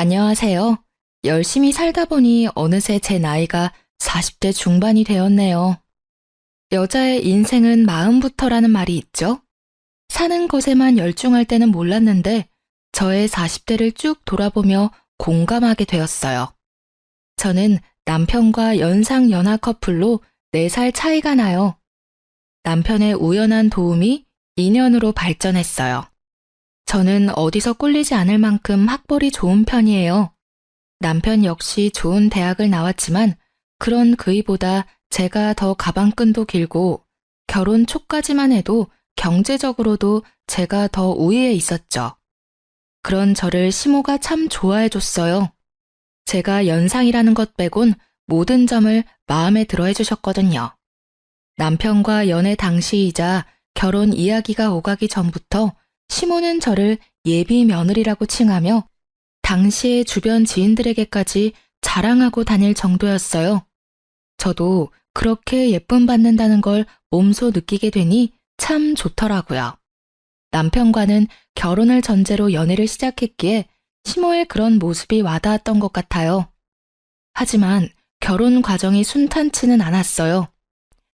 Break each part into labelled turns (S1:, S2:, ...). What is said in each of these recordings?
S1: 안녕하세요. 열심히 살다 보니 어느새 제 나이가 40대 중반이 되었네요. 여자의 인생은 마음부터라는 말이 있죠? 사는 것에만 열중할 때는 몰랐는데 저의 40대를 쭉 돌아보며 공감하게 되었어요. 저는 남편과 연상 연하 커플로 4살 차이가 나요. 남편의 우연한 도움이 인연으로 발전했어요. 저는 어디서 꿀리지 않을 만큼 학벌이 좋은 편이에요. 남편 역시 좋은 대학을 나왔지만 그런 그이보다 제가 더 가방끈도 길고 결혼 초까지만 해도 경제적으로도 제가 더 우위에 있었죠. 그런 저를 시모가 참 좋아해 줬어요. 제가 연상이라는 것 빼곤 모든 점을 마음에 들어 해주셨거든요. 남편과 연애 당시이자 결혼 이야기가 오가기 전부터 시모는 저를 예비 며느리라고 칭하며 당시의 주변 지인들에게까지 자랑하고 다닐 정도였어요. 저도 그렇게 예쁨 받는다는 걸 몸소 느끼게 되니 참 좋더라고요. 남편과는 결혼을 전제로 연애를 시작했기에 시모의 그런 모습이 와닿았던 것 같아요. 하지만 결혼 과정이 순탄치는 않았어요.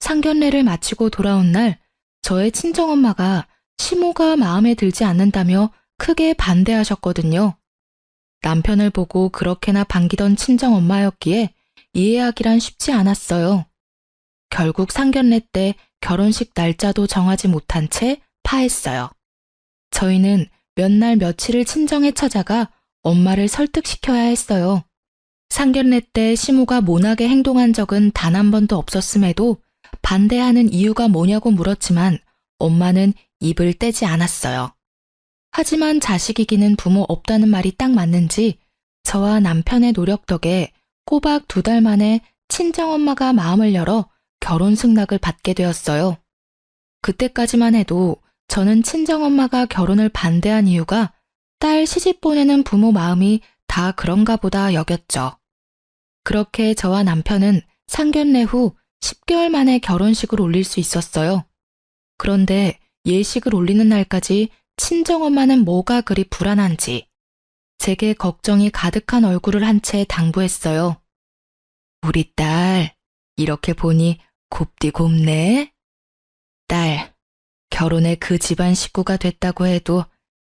S1: 상견례를 마치고 돌아온 날 저의 친정엄마가 시모가 마음에 들지 않는다며 크게 반대하셨거든요. 남편을 보고 그렇게나 반기던 친정엄마였기에 이해하기란 쉽지 않았어요. 결국 상견례 때 결혼식 날짜도 정하지 못한 채 파했어요. 저희는 몇 날 며칠을 친정에 찾아가 엄마를 설득시켜야 했어요. 상견례 때 시모가 모나게 행동한 적은 단 한 번도 없었음에도 반대하는 이유가 뭐냐고 물었지만 엄마는 입을 떼지 않았어요. 하지만 자식이기는 부모 없다는 말이 딱 맞는지 저와 남편의 노력 덕에 꼬박 2달 만에 친정엄마가 마음을 열어 결혼 승낙을 받게 되었어요. 그때까지만 해도 저는 친정엄마가 결혼을 반대한 이유가 딸 시집 보내는 부모 마음이 다 그런가 보다 여겼죠. 그렇게 저와 남편은 상견례 후 10개월 만에 결혼식을 올릴 수 있었어요. 그런데 예식을 올리는 날까지 친정엄마는 뭐가 그리 불안한지 제게 걱정이 가득한 얼굴을 한 채 당부했어요. 우리 딸, 이렇게 보니 곱디 곱네? 딸, 결혼에 그 집안 식구가 됐다고 해도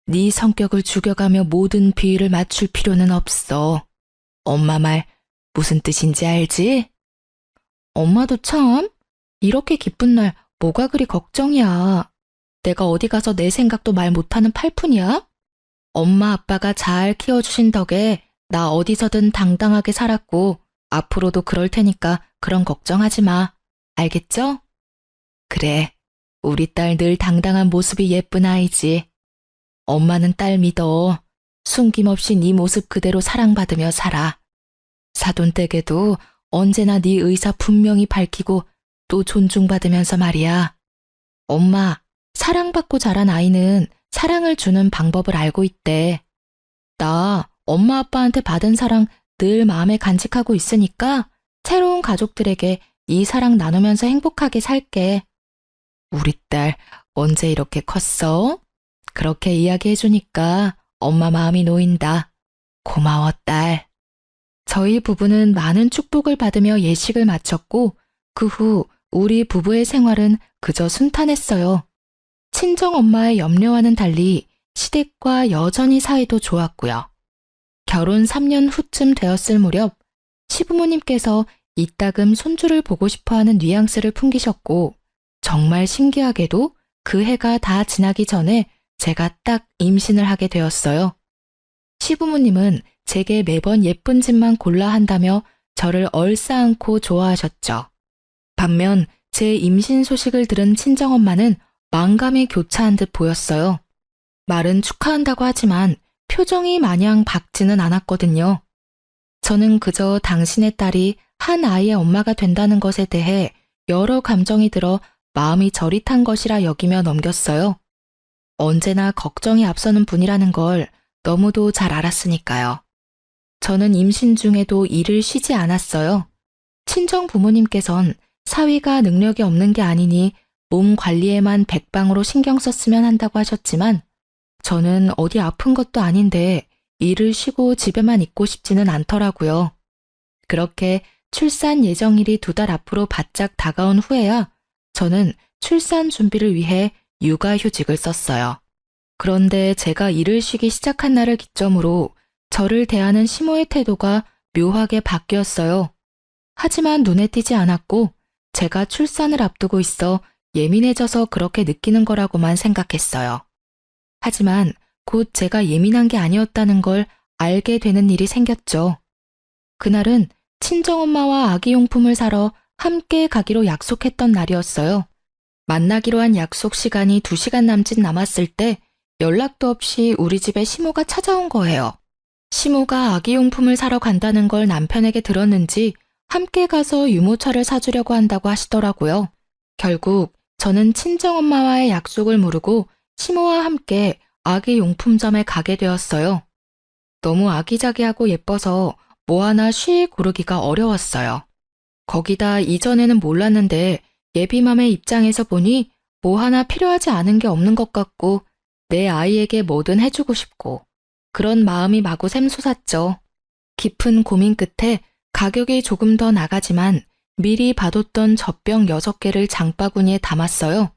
S1: 네 성격을 죽여가며 모든 비위를 맞출 필요는 없어. 엄마 말 무슨 뜻인지 알지? 엄마도 참, 이렇게 기쁜 날 뭐가 그리 걱정이야. 내가 어디 가서 내 생각도 말 못하는 팔푼이야? 엄마 아빠가 잘 키워주신 덕에 나 어디서든 당당하게 살았고 앞으로도 그럴 테니까 그런 걱정하지 마. 알겠죠? 그래, 우리 딸 늘 당당한 모습이 예쁜 아이지. 엄마는 딸 믿어. 숨김없이 네 모습 그대로 사랑받으며 살아. 사돈댁에도 언제나 네 의사 분명히 밝히고 또 존중받으면서 말이야. 엄마, 사랑받고 자란 아이는 사랑을 주는 방법을 알고 있대. 나 엄마 아빠한테 받은 사랑 늘 마음에 간직하고 있으니까 새로운 가족들에게 이 사랑 나누면서 행복하게 살게. 우리 딸 언제 이렇게 컸어? 그렇게 이야기해주니까 엄마 마음이 놓인다. 고마워, 딸. 저희 부부는 많은 축복을 받으며 예식을 마쳤고 그 후 우리 부부의 생활은 그저 순탄했어요. 친정엄마의 염려와는 달리 시댁과 여전히 사이도 좋았고요. 결혼 3년 후쯤 되었을 무렵 시부모님께서 이따금 손주를 보고 싶어하는 뉘앙스를 풍기셨고 정말 신기하게도 그 해가 다 지나기 전에 제가 딱 임신을 하게 되었어요. 시부모님은 제게 매번 예쁜 집만 골라 한다며 저를 얼싸안고 좋아하셨죠. 반면 제 임신 소식을 들은 친정엄마는 만감이 교차한 듯 보였어요. 말은 축하한다고 하지만 표정이 마냥 밝지는 않았거든요. 저는 그저 당신의 딸이 한 아이의 엄마가 된다는 것에 대해 여러 감정이 들어 마음이 저릿한 것이라 여기며 넘겼어요. 언제나 걱정이 앞서는 분이라는 걸 너무도 잘 알았으니까요. 저는 임신 중에도 일을 쉬지 않았어요. 친정 부모님께선 사위가 능력이 없는 게 아니니 몸 관리에만 백방으로 신경 썼으면 한다고 하셨지만 저는 어디 아픈 것도 아닌데 일을 쉬고 집에만 있고 싶지는 않더라고요. 그렇게 출산 예정일이 2달 앞으로 바짝 다가온 후에야 저는 출산 준비를 위해 육아휴직을 썼어요. 그런데 제가 일을 쉬기 시작한 날을 기점으로 저를 대하는 시모의 태도가 묘하게 바뀌었어요. 하지만 눈에 띄지 않았고 제가 출산을 앞두고 있어 예민해져서 그렇게 느끼는 거라고만 생각했어요. 하지만 곧 제가 예민한 게 아니었다는 걸 알게 되는 일이 생겼죠. 그날은 친정엄마와 아기용품을 사러 함께 가기로 약속했던 날이었어요. 만나기로 한 약속 시간이 2시간 남짓 남았을 때 연락도 없이 우리 집에 시모가 찾아온 거예요. 시모가 아기용품을 사러 간다는 걸 남편에게 들었는지 함께 가서 유모차를 사주려고 한다고 하시더라고요. 결국 저는 친정엄마와의 약속을 무르고 시모와 함께 아기용품점에 가게 되었어요. 너무 아기자기하고 예뻐서 뭐 하나 쉬 고르기가 어려웠어요. 거기다 이전에는 몰랐는데 예비맘의 입장에서 보니 뭐 하나 필요하지 않은 게 없는 것 같고 내 아이에게 뭐든 해주고 싶고 그런 마음이 마구 샘솟았죠. 깊은 고민 끝에 가격이 조금 더 나가지만 미리 봐뒀던 젖병 6개를 장바구니에 담았어요.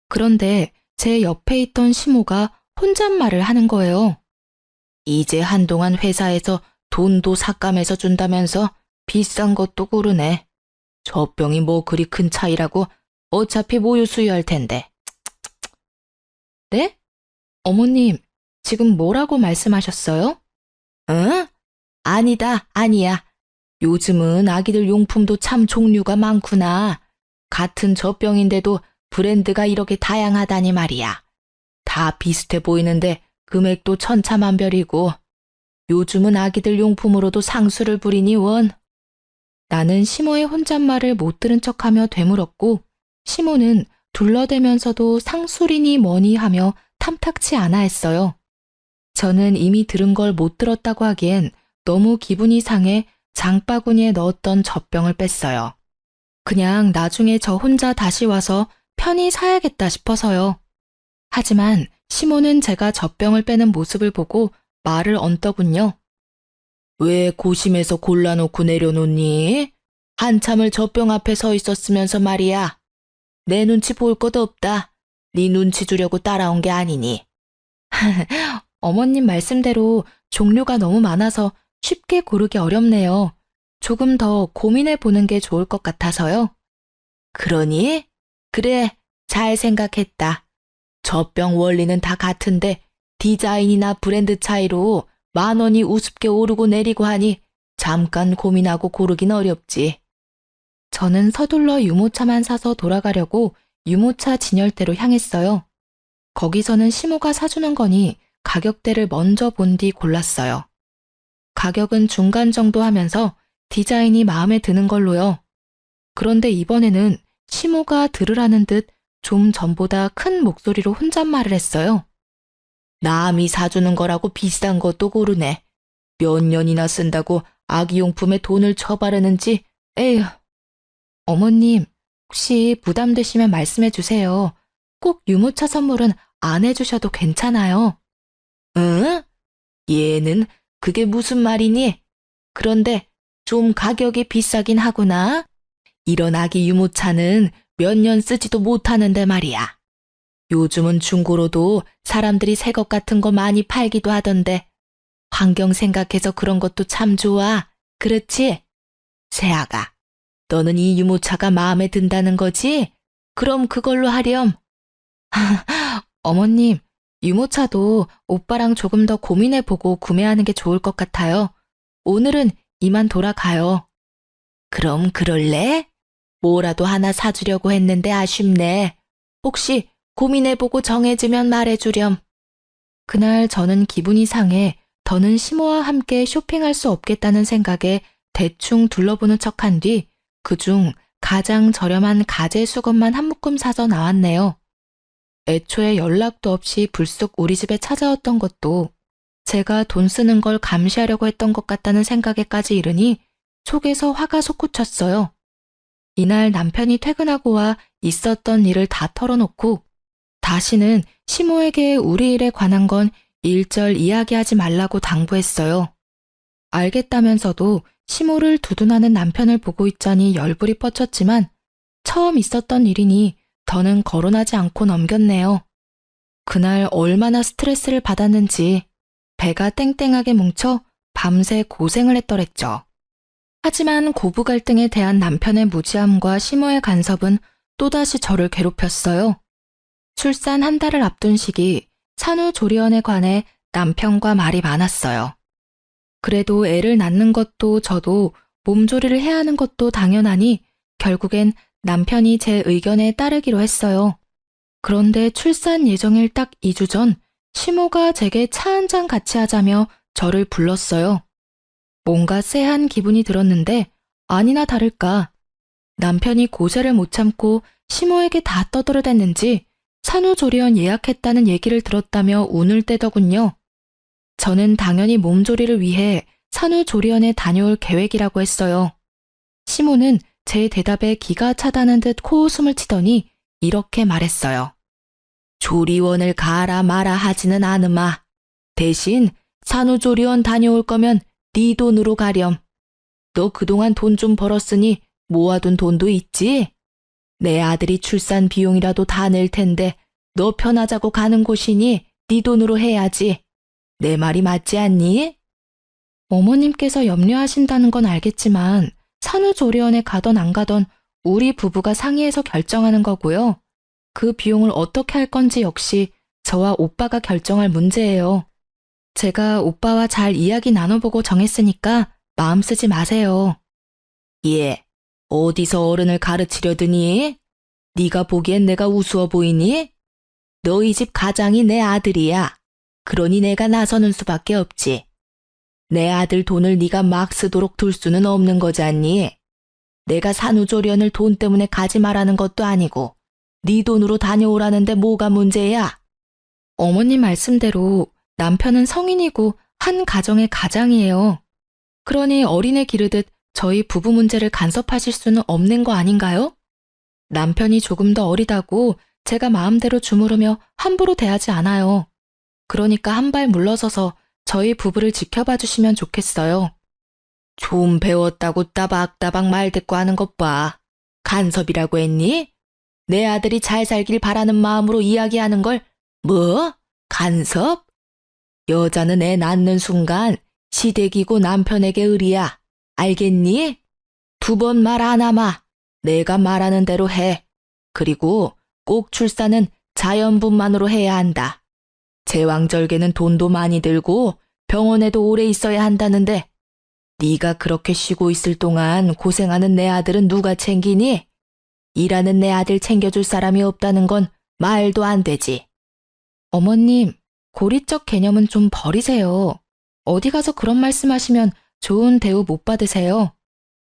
S1: 그런데 제 옆에 있던 시모가 혼잣말을 하는 거예요. 이제 한동안 회사에서 돈도 삭감해서 준다면서 비싼 것도 고르네. 젖병이 뭐 그리 큰 차이라고 어차피 모유 수유할 텐데. 네? 어머님, 지금 뭐라고 말씀하셨어요? 응? 아니다, 아니야. 요즘은 아기들 용품도 참 종류가 많구나. 같은 젖병인데도 브랜드가 이렇게 다양하다니 말이야. 다 비슷해 보이는데 금액도 천차만별이고 요즘은 아기들 용품으로도 상수를 부리니 원. 나는 시모의 혼잣말을 못 들은 척하며 되물었고 시모는 둘러대면서도 상술이니 뭐니 하며 탐탁치 않아 했어요. 저는 이미 들은 걸 못 들었다고 하기엔 너무 기분이 상해 장바구니에 넣었던 젖병을 뺐어요. 그냥 나중에 저 혼자 다시 와서 편히 사야겠다 싶어서요. 하지만 시모는 제가 젖병을 빼는 모습을 보고 말을 얹더군요. 왜 고심해서 골라놓고 내려놓니? 한참을 젖병 앞에 서 있었으면서 말이야. 내 눈치 볼 것도 없다. 네 눈치 주려고 따라온 게 아니니. 어머님 말씀대로 종류가 너무 많아서 쉽게 고르기 어렵네요. 조금 더 고민해 보는 게 좋을 것 같아서요. 그러니? 그래, 잘 생각했다. 젖병 원리는 다 같은데 디자인이나 브랜드 차이로 10,000원이 우습게 오르고 내리고 하니 잠깐 고민하고 고르긴 어렵지. 저는 서둘러 유모차만 사서 돌아가려고 유모차 진열대로 향했어요. 거기서는 시모가 사주는 거니 가격대를 먼저 본 뒤 골랐어요. 가격은 중간 정도 하면서 디자인이 마음에 드는 걸로요. 그런데 이번에는 시모가 들으라는 듯 좀 전보다 큰 목소리로 혼잣말을 했어요. 남이 사주는 거라고 비싼 것도 고르네. 몇 년이나 쓴다고 아기용품에 돈을 쳐바르는지, 에휴. 어머님, 혹시 부담되시면 말씀해 주세요. 꼭 유모차 선물은 안 해주셔도 괜찮아요. 응? 얘는 그게 무슨 말이니? 그런데 좀 가격이 비싸긴 하구나. 이런 아기 유모차는 몇 년 쓰지도 못하는데 말이야. 요즘은 중고로도 사람들이 새 것 같은 거 많이 팔기도 하던데 환경 생각해서 그런 것도 참 좋아. 그렇지? 세아가, 너는 이 유모차가 마음에 든다는 거지? 그럼 그걸로 하렴. 어머님, 유모차도 오빠랑 조금 더 고민해보고 구매하는 게 좋을 것 같아요. 오늘은 이만 돌아가요. 그럼 그럴래? 뭐라도 하나 사주려고 했는데 아쉽네. 혹시 고민해보고 정해지면 말해주렴. 그날 저는 기분이 상해 더는 시모와 함께 쇼핑할 수 없겠다는 생각에 대충 둘러보는 척한 뒤 그중 가장 저렴한 가재 수건만 한 묶음 사서 나왔네요. 애초에 연락도 없이 불쑥 우리 집에 찾아왔던 것도 제가 돈 쓰는 걸 감시하려고 했던 것 같다는 생각에까지 이르니 속에서 화가 솟구쳤어요. 이날 남편이 퇴근하고 와 있었던 일을 다 털어놓고 다시는 시모에게 우리 일에 관한 건 일절 이야기하지 말라고 당부했어요. 알겠다면서도 시모를 두둔하는 남편을 보고 있자니 열불이 뻗쳤지만 처음 있었던 일이니 더는 거론하지 않고 넘겼네요. 그날 얼마나 스트레스를 받았는지 배가 땡땡하게 뭉쳐 밤새 고생을 했더랬죠. 하지만 고부 갈등에 대한 남편의 무지함과 시모의 간섭은 또다시 저를 괴롭혔어요. 출산 한 달을 앞둔 시기 산후조리원에 관해 남편과 말이 많았어요. 그래도 애를 낳는 것도 저도 몸조리를 해야 하는 것도 당연하니 결국엔 남편이 제 의견에 따르기로 했어요. 그런데 출산 예정일 딱 2주 전 시모가 제게 차 한 잔 같이 하자며 저를 불렀어요. 뭔가 쎄한 기분이 들었는데 아니나 다를까 남편이 고세를 못 참고 시모에게 다 떠들어댔는지 산후조리원 예약했다는 얘기를 들었다며 운을 떼더군요. 저는 당연히 몸조리를 위해 산후조리원에 다녀올 계획이라고 했어요. 시모는 제 대답에 기가 차다는 듯 코웃음을 치더니 이렇게 말했어요. 조리원을 가라 마라 하지는 않으마. 대신 산후조리원 다녀올 거면 네 돈으로 가렴. 너 그동안 돈 좀 벌었으니 모아둔 돈도 있지? 내 아들이 출산 비용이라도 다 낼 텐데 너 편하자고 가는 곳이니 네 돈으로 해야지. 내 말이 맞지 않니? 어머님께서 염려하신다는 건 알겠지만 산후조리원에 가던 안 가던 우리 부부가 상의해서 결정하는 거고요. 그 비용을 어떻게 할 건지 역시 저와 오빠가 결정할 문제예요. 제가 오빠와 잘 이야기 나눠보고 정했으니까 마음 쓰지 마세요. 예, 어디서 어른을 가르치려드니? 네가 보기엔 내가 우스워 보이니? 너희 집 가장이 내 아들이야. 그러니 내가 나서는 수밖에 없지. 내 아들 돈을 네가 막 쓰도록 둘 수는 없는 거잖니. 내가 산후조리원을 돈 때문에 가지 말라는 것도 아니고 네 돈으로 다녀오라는데 뭐가 문제야? 어머님 말씀대로 남편은 성인이고 한 가정의 가장이에요. 그러니 어린애 기르듯 저희 부부 문제를 간섭하실 수는 없는 거 아닌가요? 남편이 조금 더 어리다고 제가 마음대로 주무르며 함부로 대하지 않아요. 그러니까 한 발 물러서서 저희 부부를 지켜봐 주시면 좋겠어요. 좀 배웠다고 따박따박 말 대꾸 하는 것 봐. 간섭이라고 했니? 내 아들이 잘 살길 바라는 마음으로 이야기하는 걸 뭐? 간섭? 여자는 애 낳는 순간 시댁이고 남편에게 의리야. 알겠니? 2번 말 안 하마. 내가 말하는 대로 해. 그리고 꼭 출산은 자연분만으로 해야 한다. 제왕절개는 돈도 많이 들고 병원에도 오래 있어야 한다는데 네가 그렇게 쉬고 있을 동안 고생하는 내 아들은 누가 챙기니? 일하는 내 아들 챙겨줄 사람이 없다는 건 말도 안 되지. 어머님, 고리적 개념은 좀 버리세요. 어디 가서 그런 말씀하시면 좋은 대우 못 받으세요.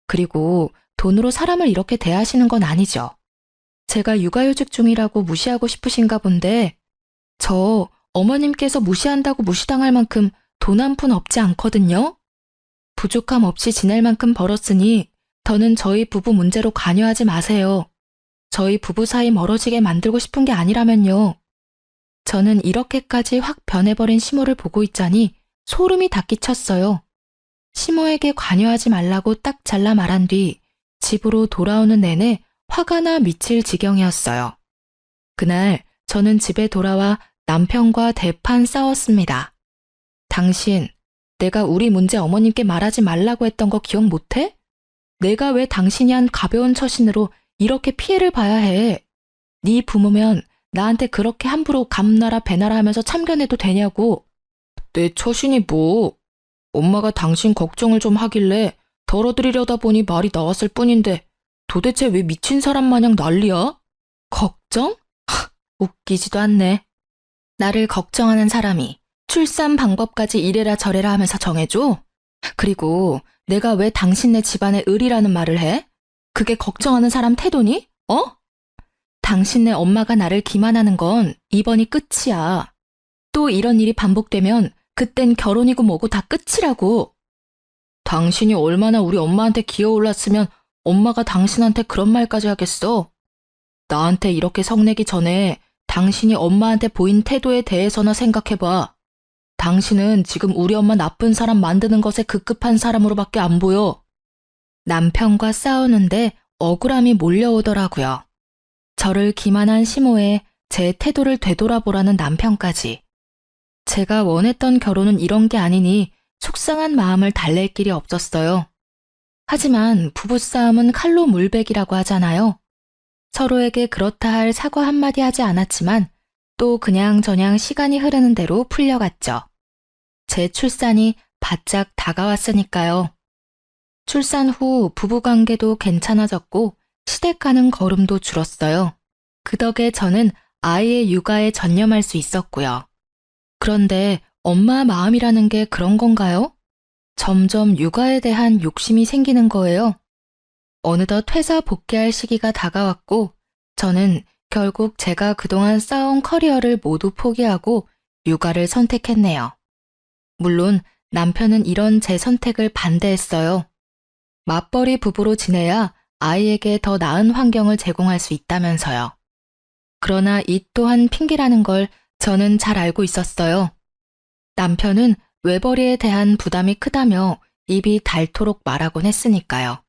S1: 그리고 돈으로 사람을 이렇게 대하시는 건 아니죠. 제가 육아휴직 중이라고 무시하고 싶으신가 본데 저 어머님께서 무시한다고 무시당할 만큼 돈 한 푼 없지 않거든요. 부족함 없이 지낼 만큼 벌었으니 더는 저희 부부 문제로 관여하지 마세요. 저희 부부 사이 멀어지게 만들고 싶은 게 아니라면요. 저는 이렇게까지 확 변해버린 시모를 보고 있자니 소름이 닿기 쳤어요. 시모에게 관여하지 말라고 딱 잘라 말한 뒤 집으로 돌아오는 내내 화가 나 미칠 지경이었어요. 그날 저는 집에 돌아와 남편과 대판 싸웠습니다. 당신, 내가 우리 문제 어머님께 말하지 말라고 했던 거 기억 못해? 내가 왜 당신이 한 가벼운 처신으로 이렇게 피해를 봐야 해? 네 부모면 나한테 그렇게 함부로 감나라 배나라 하면서 참견해도 되냐고. 내 처신이 뭐? 엄마가 당신 걱정을 좀 하길래 덜어드리려다 보니 말이 나왔을 뿐인데 도대체 왜 미친 사람 마냥 난리야? 걱정? 웃기지도 않네. 나를 걱정하는 사람이 출산 방법까지 이래라 저래라 하면서 정해줘? 그리고 내가 왜 당신네 집안의 을이라는 말을 해? 그게 걱정하는 사람 태도니? 어? 당신네 엄마가 나를 기만하는 건 이번이 끝이야. 또 이런 일이 반복되면 그땐 결혼이고 뭐고 다 끝이라고. 당신이 얼마나 우리 엄마한테 기어올랐으면 엄마가 당신한테 그런 말까지 하겠어? 나한테 이렇게 성내기 전에 당신이 엄마한테 보인 태도에 대해서나 생각해봐. 당신은 지금 우리 엄마 나쁜 사람 만드는 것에 급급한 사람으로밖에 안 보여. 남편과 싸우는데 억울함이 몰려오더라고요. 저를 기만한 시모에 제 태도를 되돌아보라는 남편까지. 제가 원했던 결혼은 이런 게 아니니 속상한 마음을 달랠 길이 없었어요. 하지만 부부싸움은 칼로 물베기라고 하잖아요. 서로에게 그렇다 할 사과 한마디 하지 않았지만 또 그냥저냥 시간이 흐르는 대로 풀려갔죠. 제 출산이 바짝 다가왔으니까요. 출산 후 부부관계도 괜찮아졌고 시댁 가는 걸음도 줄었어요. 그 덕에 저는 아이의 육아에 전념할 수 있었고요. 그런데 엄마 마음이라는 게 그런 건가요? 점점 육아에 대한 욕심이 생기는 거예요. 어느덧 회사 복귀할 시기가 다가왔고 저는 결국 제가 그동안 쌓아온 커리어를 모두 포기하고 육아를 선택했네요. 물론 남편은 이런 제 선택을 반대했어요. 맞벌이 부부로 지내야 아이에게 더 나은 환경을 제공할 수 있다면서요. 그러나 이 또한 핑계라는 걸 저는 잘 알고 있었어요. 남편은 외벌이에 대한 부담이 크다며 입이 닳도록 말하곤 했으니까요.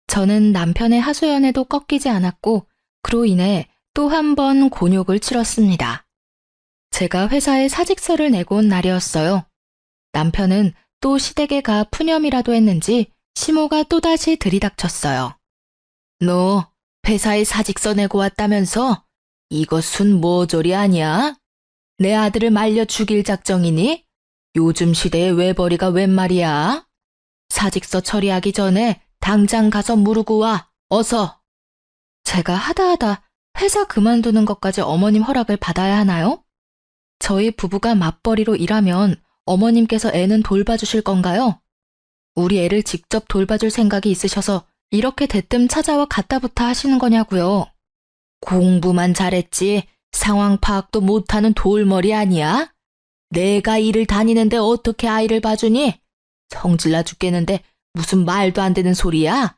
S1: 저는 남편의 하소연에도 꺾이지 않았고 그로 인해 또 한 번 곤욕을 치렀습니다. 제가 회사에 사직서를 내고 온 날이었어요. 남편은 또 시댁에 가 푸념이라도 했는지 시모가 또다시 들이닥쳤어요. 너 회사에 사직서 내고 왔다면서? 이것은 모조리 아니야? 내 아들을 말려 죽일 작정이니? 요즘 시대에 외벌이가 웬 말이야? 사직서 처리하기 전에 당장 가서 무르고 와, 어서. 제가 하다하다 회사 그만두는 것까지 어머님 허락을 받아야 하나요? 저희 부부가 맞벌이로 일하면 어머님께서 애는 돌봐주실 건가요? 우리 애를 직접 돌봐줄 생각이 있으셔서 이렇게 대뜸 찾아와 갖다부타 하시는 거냐고요. 공부만 잘했지 상황 파악도 못하는 돌머리 아니야? 내가 일을 다니는데 어떻게 아이를 봐주니? 성질나 죽겠는데 무슨 말도 안 되는 소리야?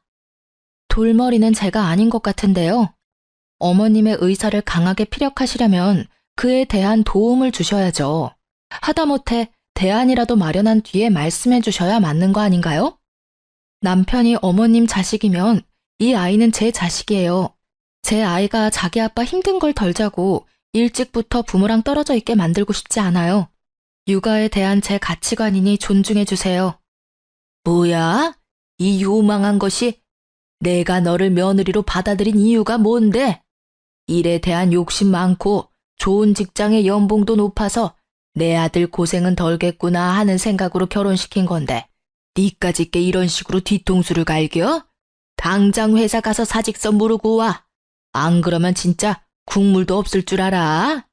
S1: 돌머리는 제가 아닌 것 같은데요. 어머님의 의사를 강하게 피력하시려면 그에 대한 도움을 주셔야죠. 하다못해 대안이라도 마련한 뒤에 말씀해 주셔야 맞는 거 아닌가요? 남편이 어머님 자식이면 이 아이는 제 자식이에요. 제 아이가 자기 아빠 힘든 걸 덜 자고 일찍부터 부모랑 떨어져 있게 만들고 싶지 않아요. 육아에 대한 제 가치관이니 존중해 주세요. 뭐야? 이 요망한 것이 내가 너를 며느리로 받아들인 이유가 뭔데? 일에 대한 욕심 많고 좋은 직장의 연봉도 높아서 내 아들 고생은 덜겠구나 하는 생각으로 결혼시킨 건데 니까짓 게 이런 식으로 뒤통수를 갈겨? 당장 회사 가서 사직서 무르고 와. 안 그러면 진짜 국물도 없을 줄 알아.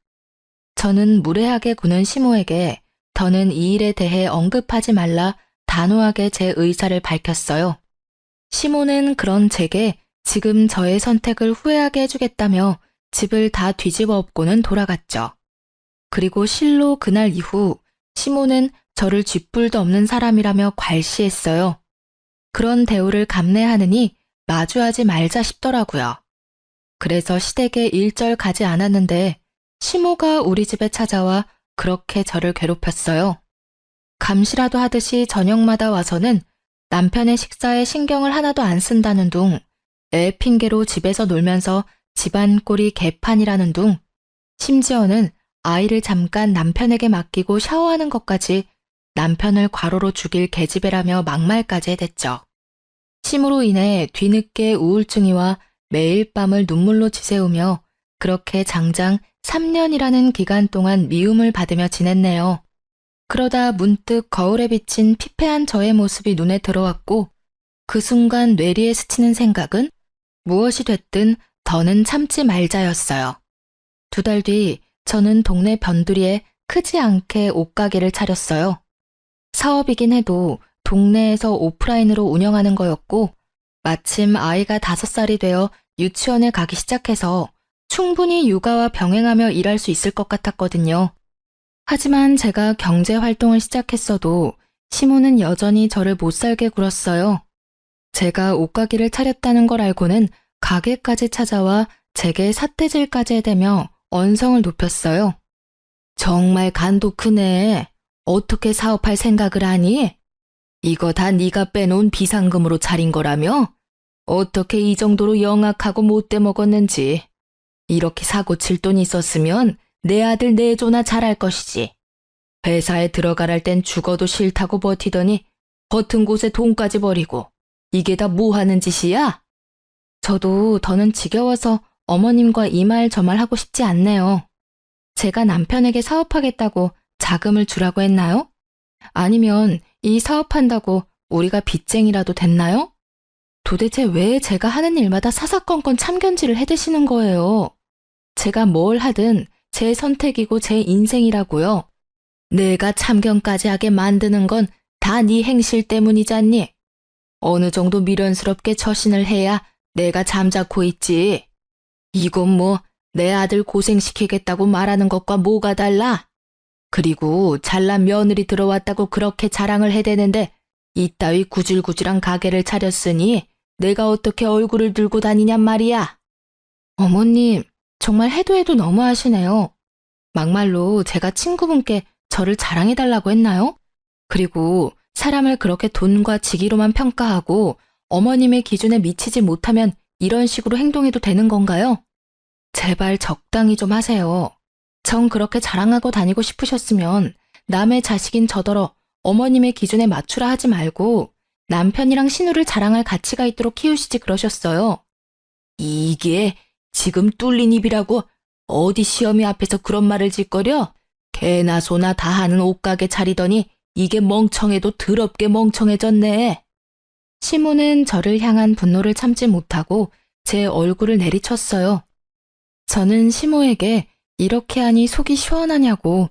S1: 저는 무례하게 구는 시모에게 더는 이 일에 대해 언급하지 말라 단호하게 제 의사를 밝혔어요. 시모는 그런 제게 지금 저의 선택을 후회하게 해주겠다며 집을 다 뒤집어 엎고는 돌아갔죠. 그리고 실로 그날 이후 시모는 저를 쥐뿔도 없는 사람이라며 괄시했어요. 그런 대우를 감내하느니 마주하지 말자 싶더라고요. 그래서 시댁에 일절 가지 않았는데 시모가 우리 집에 찾아와 그렇게 저를 괴롭혔어요. 감시라도 하듯이 저녁마다 와서는 남편의 식사에 신경을 하나도 안 쓴다는 둥, 애 핑계로 집에서 놀면서 집안 꼴이 개판이라는 둥, 심지어는 아이를 잠깐 남편에게 맡기고 샤워하는 것까지 남편을 과로로 죽일 계집애라며 막말까지 해댔죠. 심으로 인해 뒤늦게 우울증이 와 매일 밤을 눈물로 지새우며 그렇게 장장 3년이라는 기간 동안 미움을 받으며 지냈네요. 그러다 문득 거울에 비친 피폐한 저의 모습이 눈에 들어왔고 그 순간 뇌리에 스치는 생각은 무엇이 됐든 더는 참지 말자였어요. 2달 뒤 저는 동네 변두리에 크지 않게 옷가게를 차렸어요. 사업이긴 해도 동네에서 오프라인으로 운영하는 거였고 마침 아이가 5살이 되어 유치원에 가기 시작해서 충분히 육아와 병행하며 일할 수 있을 것 같았거든요. 하지만 제가 경제 활동을 시작했어도 시모는 여전히 저를 못살게 굴었어요. 제가 옷가게를 차렸다는 걸 알고는 가게까지 찾아와 제게 삿대질까지 해대며 언성을 높였어요. 정말 간도 크네. 어떻게 사업할 생각을 하니? 이거 다 네가 빼놓은 비상금으로 차린 거라며? 어떻게 이 정도로 영악하고 못돼 먹었는지. 이렇게 사고 칠 돈 있었으면 내 아들 내조나 잘할 것이지. 회사에 들어가랄 땐 죽어도 싫다고 버티더니 버튼 곳에 돈까지 버리고 이게 다 뭐 하는 짓이야? 저도 더는 지겨워서 어머님과 이 말 저 말 하고 싶지 않네요. 제가 남편에게 사업하겠다고 자금을 주라고 했나요? 아니면 이 사업한다고 우리가 빚쟁이라도 됐나요? 도대체 왜 제가 하는 일마다 사사건건 참견질을 해대시는 거예요? 제가 뭘 하든 제 선택이고 제 인생이라고요. 내가 참견까지 하게 만드는 건 다 네 행실 때문이잖니. 어느 정도 미련스럽게 처신을 해야 내가 잠자코 있지. 이건 뭐 내 아들 고생시키겠다고 말하는 것과 뭐가 달라? 그리고 잘난 며느리 들어왔다고 그렇게 자랑을 해대는데 이따위 구질구질한 가게를 차렸으니 내가 어떻게 얼굴을 들고 다니냔 말이야. 어머님, 정말 해도 해도 너무하시네요. 막말로 제가 친구분께 저를 자랑해달라고 했나요? 그리고 사람을 그렇게 돈과 직위로만 평가하고 어머님의 기준에 미치지 못하면 이런 식으로 행동해도 되는 건가요? 제발 적당히 좀 하세요. 전 그렇게 자랑하고 다니고 싶으셨으면 남의 자식인 저더러 어머님의 기준에 맞추라 하지 말고 남편이랑 신우를 자랑할 가치가 있도록 키우시지 그러셨어요. 이게 지금 뚫린 입이라고 어디 시어미 앞에서 그런 말을 짓거려? 개나 소나 다 하는 옷가게 차리더니 이게 멍청해도 더럽게 멍청해졌네. 시모는 저를 향한 분노를 참지 못하고 제 얼굴을 내리쳤어요. 저는 시모에게 이렇게 하니 속이 시원하냐고,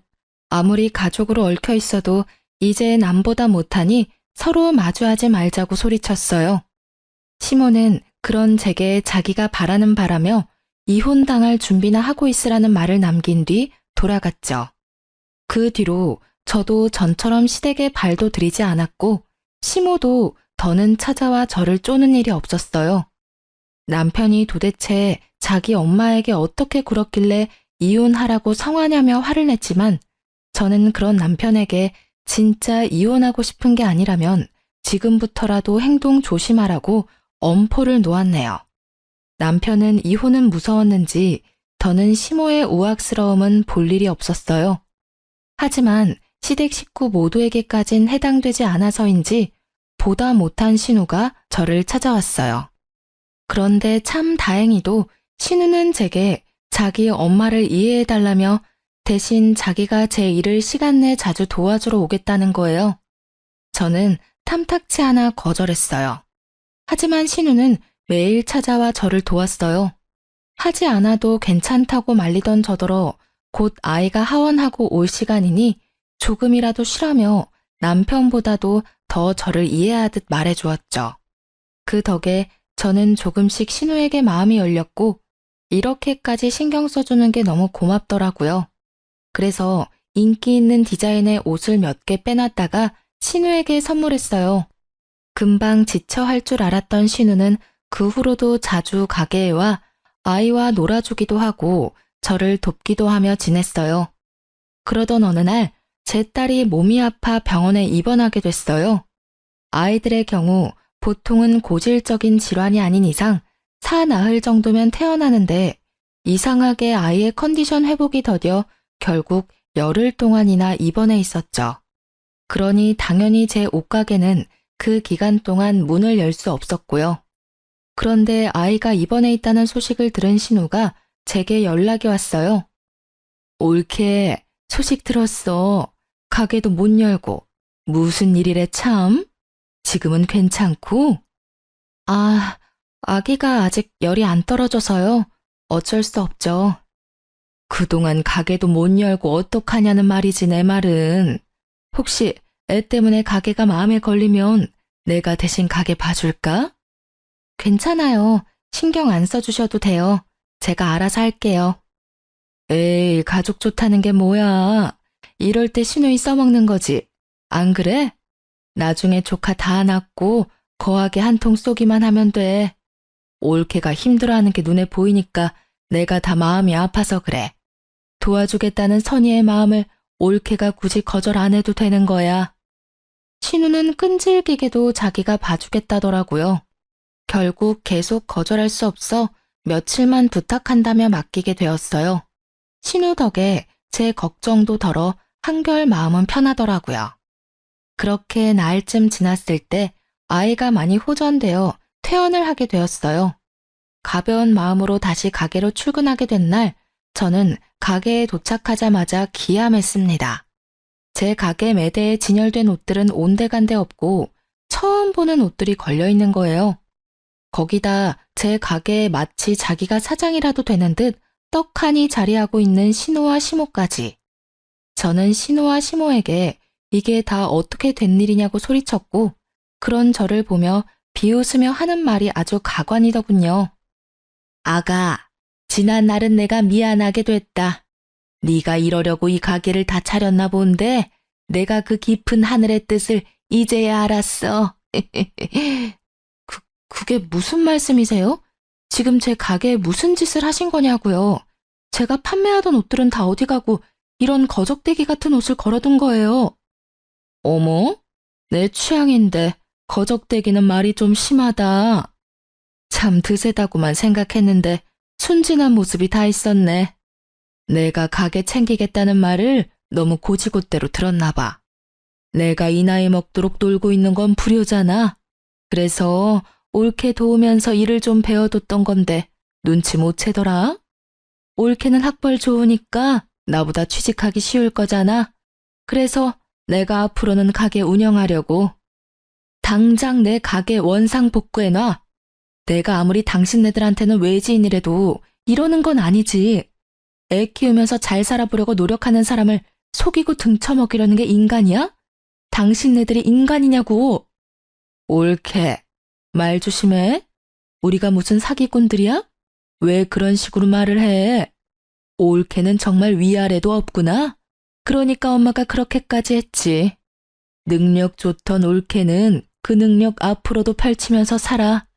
S1: 아무리 가족으로 얽혀 있어도 이제 남보다 못하니 서로 마주하지 말자고 소리쳤어요. 시모는 그런 제게 자기가 바라는 바라며 이혼당할 준비나 하고 있으라는 말을 남긴 뒤 돌아갔죠. 그 뒤로 저도 전처럼 시댁에 발도 들이지 않았고 시모도 더는 찾아와 저를 쪼는 일이 없었어요. 남편이 도대체 자기 엄마에게 어떻게 굴었길래 이혼하라고 성화냐며 화를 냈지만 저는 그런 남편에게 진짜 이혼하고 싶은 게 아니라면 지금부터라도 행동 조심하라고 엄포를 놓았네요. 남편은 이혼은 무서웠는지 더는 시모의 우악스러움은 볼 일이 없었어요. 하지만 시댁 식구 모두에게까진 해당되지 않아서인지 보다 못한 신우가 저를 찾아왔어요. 그런데 참 다행히도 신우는 제게 자기 엄마를 이해해달라며 대신 자기가 제 일을 시간 내 자주 도와주러 오겠다는 거예요. 저는 탐탁치 않아 거절했어요. 하지만 신우는 매일 찾아와 저를 도왔어요. 하지 않아도 괜찮다고 말리던 저더러 곧 아이가 하원하고 올 시간이니 조금이라도 쉬라며 남편보다도 더 저를 이해하듯 말해주었죠. 그 덕에 저는 조금씩 신우에게 마음이 열렸고 이렇게까지 신경 써주는 게 너무 고맙더라고요. 그래서 인기 있는 디자인의 옷을 몇 개 빼놨다가 신우에게 선물했어요. 금방 지쳐 할 줄 알았던 신우는 그 후로도 자주 가게에 와 아이와 놀아주기도 하고 저를 돕기도 하며 지냈어요. 그러던 어느 날 제 딸이 몸이 아파 병원에 입원하게 됐어요. 아이들의 경우 보통은 고질적인 질환이 아닌 이상 사나흘 정도면 퇴원하는데 이상하게 아이의 컨디션 회복이 더뎌 결국 열흘 동안이나 입원해 있었죠. 그러니 당연히 제 옷가게는 그 기간 동안 문을 열 수 없었고요. 그런데 아이가 입원해 있다는 소식을 들은 신우가 제게 연락이 왔어요. 올케, 소식 들었어. 가게도 못 열고. 무슨 일이래 참? 지금은 괜찮고? 아기가 아직 열이 안 떨어져서요. 어쩔 수 없죠. 그동안 가게도 못 열고 어떡하냐는 말이지 내 말은. 혹시 애 때문에 가게가 마음에 걸리면 내가 대신 가게 봐줄까? 괜찮아요. 신경 안 써주셔도 돼요. 제가 알아서 할게요. 에이, 가족 좋다는 게 뭐야. 이럴 때 신우이 써먹는 거지. 안 그래? 나중에 조카 다 낳고 거하게 한 통 쏘기만 하면 돼. 올케가 힘들어하는 게 눈에 보이니까 내가 다 마음이 아파서 그래. 도와주겠다는 선의의 마음을 올케가 굳이 거절 안 해도 되는 거야. 신우는 끈질기게도 자기가 봐주겠다더라고요. 결국 계속 거절할 수 없어 며칠만 부탁한다며 맡기게 되었어요. 신우 덕에 제 걱정도 덜어 한결 마음은 편하더라고요. 그렇게 나흘쯤 지났을 때 아이가 많이 호전되어 퇴원을 하게 되었어요. 가벼운 마음으로 다시 가게로 출근하게 된 날, 저는 가게에 도착하자마자 기함했습니다. 제 가게 매대에 진열된 옷들은 온데간데 없고 처음 보는 옷들이 걸려있는 거예요. 거기다 제 가게에 마치 자기가 사장이라도 되는 듯 떡하니 자리하고 있는 신우와 시모까지. 저는 신우와 시모에게 이게 다 어떻게 된 일이냐고 소리쳤고 그런 저를 보며 비웃으며 하는 말이 아주 가관이더군요. 아가, 지난 날은 내가 미안하게 됐다. 네가 이러려고 이 가게를 다 차렸나 본데 내가 그 깊은 하늘의 뜻을 이제야 알았어. 그게 무슨 말씀이세요? 지금 제 가게에 무슨 짓을 하신 거냐고요. 제가 판매하던 옷들은 다 어디 가고 이런 거적대기 같은 옷을 걸어둔 거예요. 어머? 내 취향인데 거적대기는 말이 좀 심하다. 참 드세다고만 생각했는데 순진한 모습이 다 있었네. 내가 가게 챙기겠다는 말을 너무 고지곳대로 들었나 봐. 내가 이 나이 먹도록 놀고 있는 건 불효잖아. 그래서 옳게 도우면서 일을 좀 배워뒀던 건데 눈치 못 채더라. 옳게는 학벌 좋으니까 나보다 취직하기 쉬울 거잖아. 그래서 내가 앞으로는 가게 운영하려고. 당장 내 가게 원상 복구해놔. 내가 아무리 당신네들한테는 외지인이라도 이러는 건 아니지. 애 키우면서 잘 살아보려고 노력하는 사람을 속이고 등쳐먹이려는 게 인간이야? 당신네들이 인간이냐고. 옳게. 말 조심해. 우리가 무슨 사기꾼들이야? 왜 그런 식으로 말을 해? 옳게는 정말 위아래도 없구나. 그러니까 엄마가 그렇게까지 했지. 능력 좋던 옳게는 그 능력 앞으로도 펼치면서 살아.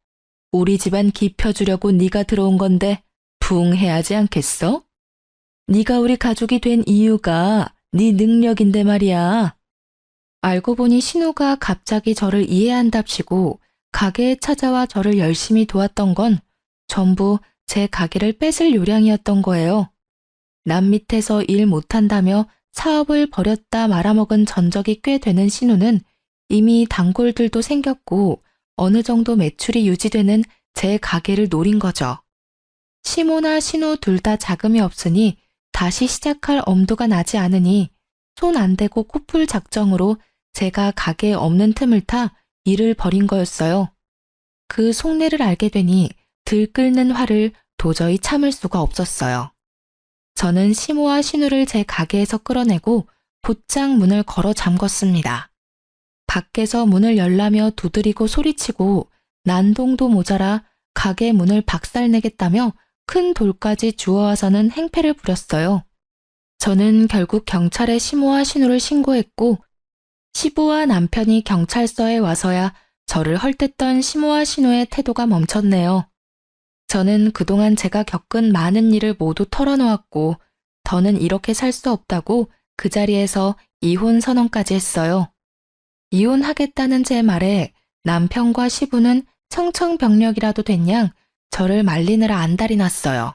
S1: 우리 집안 깊혀주려고 네가 들어온 건데 부응해야지 않겠어? 네가 우리 가족이 된 이유가 네 능력인데 말이야. 알고 보니 신우가 갑자기 저를 이해한답시고 가게에 찾아와 저를 열심히 도왔던 건 전부 제 가게를 뺏을 요량이었던 거예요. 남 밑에서 일 못한다며 사업을 버렸다 말아먹은 전적이 꽤 되는 신우는 이미 단골들도 생겼고 어느 정도 매출이 유지되는 제 가게를 노린 거죠. 시모나 신우 둘 다 자금이 없으니 다시 시작할 엄두가 나지 않으니 손 안 대고 코풀 작정으로 제가 가게에 없는 틈을 타 일을 벌인 거였어요. 그 속내를 알게 되니 들끓는 화를 도저히 참을 수가 없었어요. 저는 시모와 신우를 제 가게에서 끌어내고 곧장 문을 걸어 잠궜습니다. 밖에서 문을 열라며 두드리고 소리치고 난동도 모자라 가게 문을 박살내겠다며 큰 돌까지 주워와서는 행패를 부렸어요. 저는 결국 경찰에 시모와 신우를 신고했고 시부와 남편이 경찰서에 와서야 저를 헐뜯던 시모와 신우의 태도가 멈췄네요. 저는 그동안 제가 겪은 많은 일을 모두 털어놓았고 더는 이렇게 살 수 없다고 그 자리에서 이혼 선언까지 했어요. 이혼하겠다는 제 말에 남편과 시부는 청청병력이라도 된 양 저를 말리느라 안달이 났어요.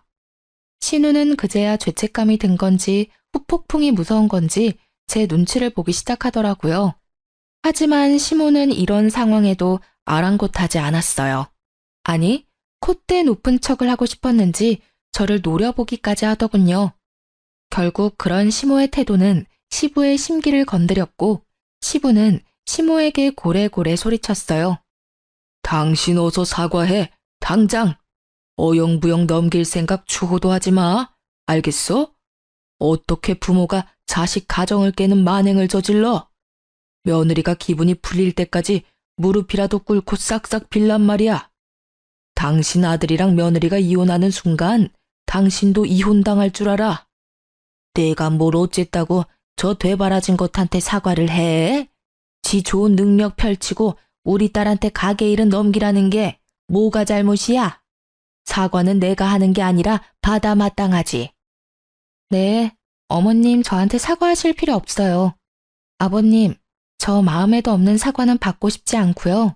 S1: 신우는 그제야 죄책감이 든 건지 후폭풍이 무서운 건지 제 눈치를 보기 시작하더라고요. 하지만 시모는 이런 상황에도 아랑곳하지 않았어요. 아니, 콧대 높은 척을 하고 싶었는지 저를 노려보기까지 하더군요. 결국 그런 시모의 태도는 시부의 심기를 건드렸고 시부는 시모에게 고래고래 소리쳤어요. 당신 어서 사과해. 당장. 어영부영 넘길 생각 추호도 하지 마. 알겠어? 어떻게 부모가 자식 가정을 깨는 만행을 저질러? 며느리가 기분이 풀릴 때까지 무릎이라도 꿇고 싹싹 빌란 말이야. 당신 아들이랑 며느리가 이혼하는 순간 당신도 이혼당할 줄 알아. 내가 뭘 어쨌다고 저 되바라진 것한테 사과를 해? 지 좋은 능력 펼치고 우리 딸한테 가게 일은 넘기라는 게 뭐가 잘못이야? 사과는 내가 하는 게 아니라 받아 마땅하지. 네, 어머님 저한테 사과하실 필요 없어요. 아버님, 저 마음에도 없는 사과는 받고 싶지 않고요.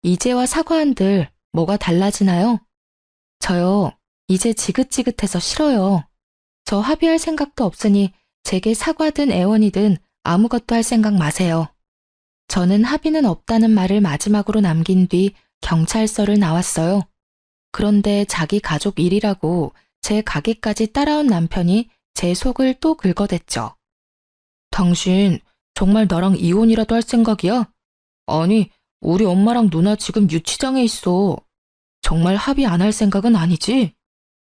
S1: 이제와 사과한들 뭐가 달라지나요? 저요, 이제 지긋지긋해서 싫어요. 저 합의할 생각도 없으니 제게 사과든 애원이든 아무것도 할 생각 마세요. 저는 합의는 없다는 말을 마지막으로 남긴 뒤 경찰서를 나왔어요. 그런데 자기 가족 일이라고 제 가게까지 따라온 남편이 제 속을 또 긁어댔죠. 당신 정말 나랑 이혼이라도 할 생각이야? 아니, 우리 엄마랑 누나 지금 유치장에 있어. 정말 합의 안 할 생각은 아니지?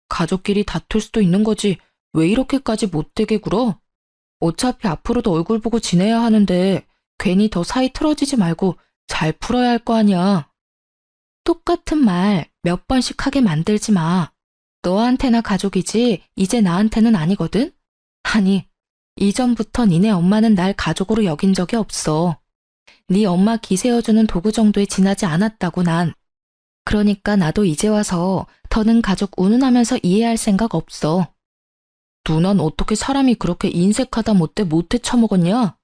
S1: 가족끼리 다툴 수도 있는 거지. 왜 이렇게까지 못되게 굴어? 어차피 앞으로도 얼굴 보고 지내야 하는데 괜히 더 사이 틀어지지 말고 잘 풀어야 할 거 아니야. 똑같은 말 몇 번씩 하게 만들지 마. 너한테나 가족이지 이제 나한테는 아니거든? 아니, 이전부터 니네 엄마는 날 가족으로 여긴 적이 없어. 네 엄마 기세어주는 도구 정도에 지나지 않았다고 난. 그러니까 나도 이제 와서 더는 가족 운운하면서 이해할 생각 없어. 누난 어떻게 사람이 그렇게 인색하다 못돼 못해 처먹었냐?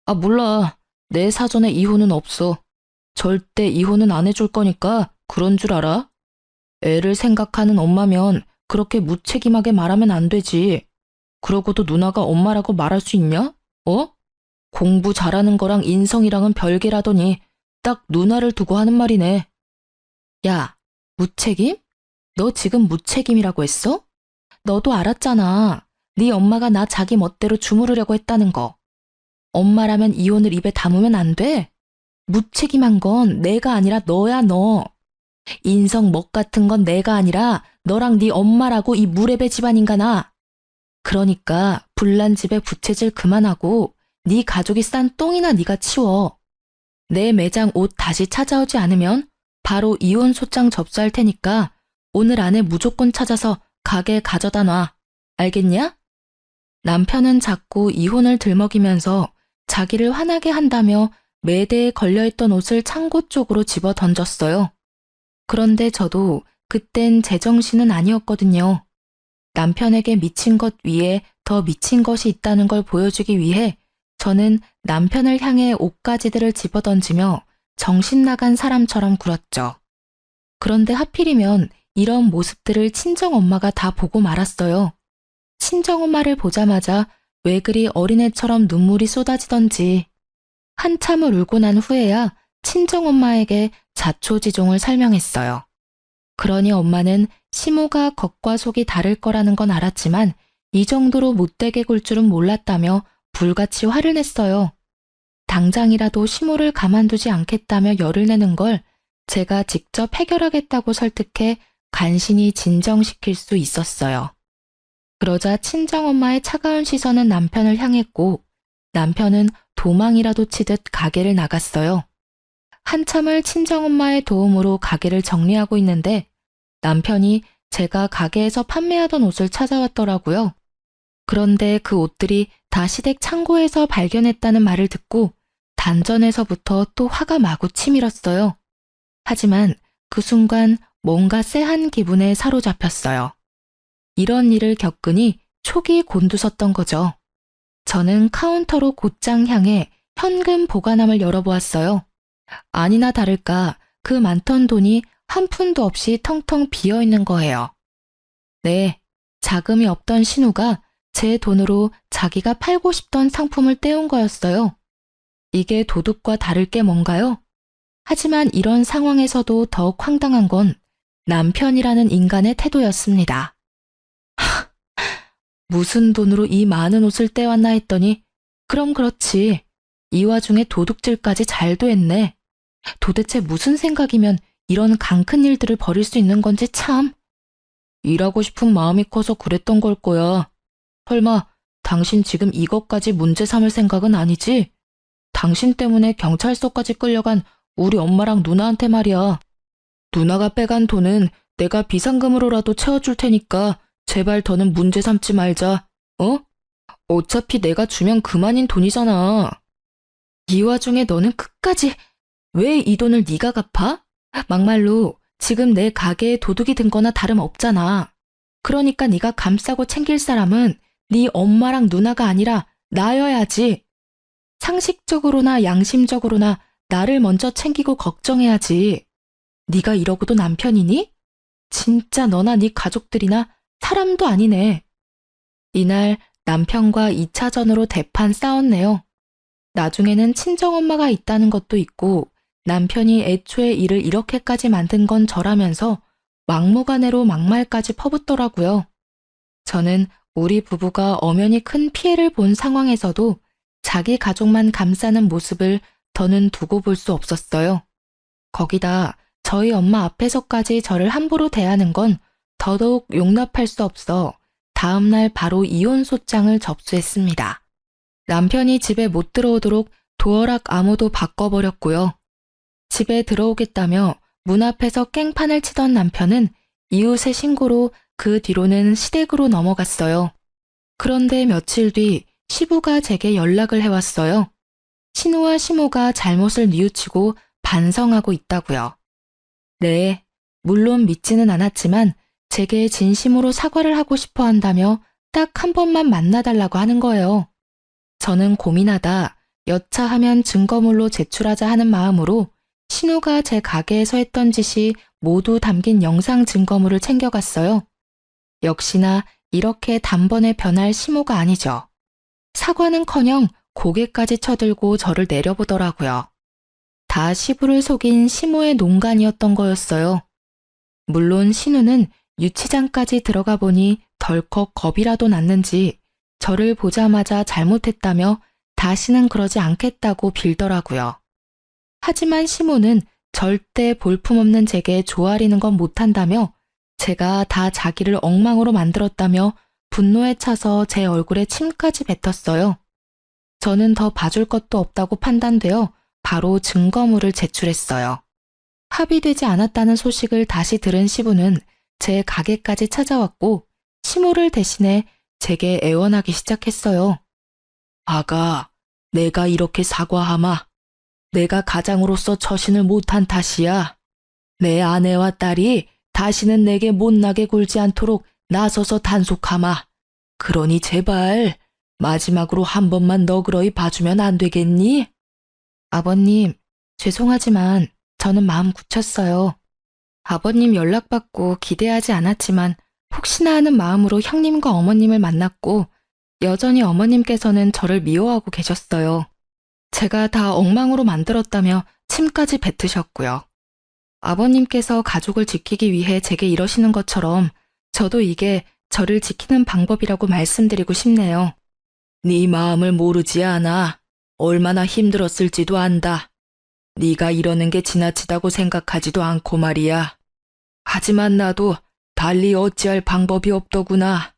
S1: 아, 몰라. 내 사전에 이혼은 없어. 절대 이혼은 안 해줄 거니까 그런 줄 알아? 애를 생각하는 엄마면 그렇게 무책임하게 말하면 안 되지. 그러고도 누나가 엄마라고 말할 수 있냐? 어? 공부 잘하는 거랑 인성이랑은 별개라더니 딱 누나를 두고 하는 말이네. 야, 무책임? 너 지금 무책임이라고 했어? 너도 알았잖아. 네 엄마가 나 자기 멋대로 주무르려고 했다는 거. 엄마라면 이혼을 입에 담으면 안 돼? 무책임한 건 내가 아니라 너야, 너. 인성 먹 같은 건 내가 아니라 너랑 네 엄마라고 이 무례배 집안인가나. 그러니까 불난 집에 부채질 그만하고 네 가족이 싼 똥이나 네가 치워. 내 매장 옷 다시 찾아오지 않으면 바로 이혼 소장 접수할 테니까 오늘 안에 무조건 찾아서 가게에 가져다 놔. 알겠냐? 남편은 자꾸 이혼을 들먹이면서 자기를 화나게 한다며 매대에 걸려있던 옷을 창고 쪽으로 집어 던졌어요. 그런데 저도 그땐 제정신은 아니었거든요. 남편에게 미친 것 위에 더 미친 것이 있다는 걸 보여주기 위해 저는 남편을 향해 옷가지들을 집어던지며 정신 나간 사람처럼 굴었죠. 그런데 하필이면 이런 모습들을 친정엄마가 다 보고 말았어요. 친정엄마를 보자마자 왜 그리 어린애처럼 눈물이 쏟아지던지. 한참을 울고 난 후에야 친정엄마에게 자초지종을 설명했어요. 그러니 엄마는 시모가 겉과 속이 다를 거라는 건 알았지만 이 정도로 못되게 굴 줄은 몰랐다며 불같이 화를 냈어요. 당장이라도 시모를 가만두지 않겠다며 열을 내는 걸 제가 직접 해결하겠다고 설득해 간신히 진정시킬 수 있었어요. 그러자 친정엄마의 차가운 시선은 남편을 향했고 남편은 도망이라도 치듯 가게를 나갔어요. 한참을 친정엄마의 도움으로 가게를 정리하고 있는데 남편이 제가 가게에서 판매하던 옷을 찾아왔더라고요. 그런데 그 옷들이 다 시댁 창고에서 발견했다는 말을 듣고 단전에서부터 또 화가 마구 치밀었어요. 하지만 그 순간 뭔가 쎄한 기분에 사로잡혔어요. 이런 일을 겪으니 촉이 곤두섰던 거죠. 저는 카운터로 곧장 향해 현금 보관함을 열어보았어요. 아니나 다를까 그 많던 돈이 한 푼도 없이 텅텅 비어있는 거예요. 네, 자금이 없던 신우가 제 돈으로 자기가 팔고 싶던 상품을 떼온 거였어요. 이게 도둑과 다를 게 뭔가요? 하지만 이런 상황에서도 더욱 황당한 건 남편이라는 인간의 태도였습니다. 무슨 돈으로 이 많은 옷을 떼왔나 했더니 그럼 그렇지. 이 와중에 도둑질까지 잘도 했네. 도대체 무슨 생각이면 이런 강큰 일들을 벌일 수 있는 건지 참. 일하고 싶은 마음이 커서 그랬던 걸 거야. 설마 당신 지금 이것까지 문제 삼을 생각은 아니지? 당신 때문에 경찰서까지 끌려간 우리 엄마랑 누나한테 말이야. 누나가 빼간 돈은 내가 비상금으로라도 채워줄 테니까 제발 더는 문제 삼지 말자. 어? 어차피 내가 주면 그만인 돈이잖아. 이 와중에 너는 끝까지 왜 이 돈을 네가 갚아? 막말로 지금 내 가게에 도둑이 든 거나 다름없잖아. 그러니까 네가 감싸고 챙길 사람은 네 엄마랑 누나가 아니라 나여야지. 상식적으로나 양심적으로나 나를 먼저 챙기고 걱정해야지. 네가 이러고도 남편이니? 진짜 너나 네 가족들이나 사람도 아니네. 이날 남편과 2차전으로 대판 싸웠네요. 나중에는 친정엄마가 있다는 것도 있고 남편이 애초에 일을 이렇게까지 만든 건 저라면서 막무가내로 막말까지 퍼붓더라고요. 저는 우리 부부가 엄연히 큰 피해를 본 상황에서도 자기 가족만 감싸는 모습을 더는 두고 볼 수 없었어요. 거기다 저희 엄마 앞에서까지 저를 함부로 대하는 건 더더욱 용납할 수 없어 다음날 바로 이혼 소장을 접수했습니다. 남편이 집에 못 들어오도록 도어락 암호도 바꿔버렸고요. 집에 들어오겠다며 문 앞에서 깽판을 치던 남편은 이웃의 신고로 그 뒤로는 시댁으로 넘어갔어요. 그런데 며칠 뒤 시부가 제게 연락을 해왔어요. 신우와 시모가 잘못을 뉘우치고 반성하고 있다고요. 네, 물론 믿지는 않았지만 제게 진심으로 사과를 하고 싶어 한다며 딱 한 번만 만나달라고 하는 거예요. 저는 고민하다 여차하면 증거물로 제출하자 하는 마음으로 신우가 제 가게에서 했던 짓이 모두 담긴 영상 증거물을 챙겨갔어요. 역시나 이렇게 단번에 변할 시모가 아니죠. 사과는커녕 고개까지 쳐들고 저를 내려보더라고요. 다 시부를 속인 시모의 농간이었던 거였어요. 물론 신우는 유치장까지 들어가 보니 덜컥 겁이라도 났는지 저를 보자마자 잘못했다며 다시는 그러지 않겠다고 빌더라고요. 하지만 시모는 절대 볼품없는 제게 조아리는 건 못한다며 제가 다 자기를 엉망으로 만들었다며 분노에 차서 제 얼굴에 침까지 뱉었어요. 저는 더 봐줄 것도 없다고 판단되어 바로 증거물을 제출했어요. 합의되지 않았다는 소식을 다시 들은 시부는 제 가게까지 찾아왔고 시모를 대신해 제게 애원하기 시작했어요. 아가, 내가 이렇게 사과하마. 내가 가장으로서 처신을 못한 탓이야. 내 아내와 딸이 다시는 내게 못나게 굴지 않도록 나서서 단속하마. 그러니 제발 마지막으로 한 번만 너그러이 봐주면 안 되겠니? 아버님, 죄송하지만 저는 마음 굳혔어요. 아버님 연락받고 기대하지 않았지만 혹시나 하는 마음으로 형님과 어머님을 만났고 여전히 어머님께서는 저를 미워하고 계셨어요. 제가 다 엉망으로 만들었다며 침까지 뱉으셨고요. 아버님께서 가족을 지키기 위해 제게 이러시는 것처럼 저도 이게 저를 지키는 방법이라고 말씀드리고 싶네요. 네 마음을 모르지 않아. 얼마나 힘들었을지도 안다. 네가 이러는 게 지나치다고 생각하지도 않고 말이야. 하지만 나도 달리 어찌할 방법이 없더구나.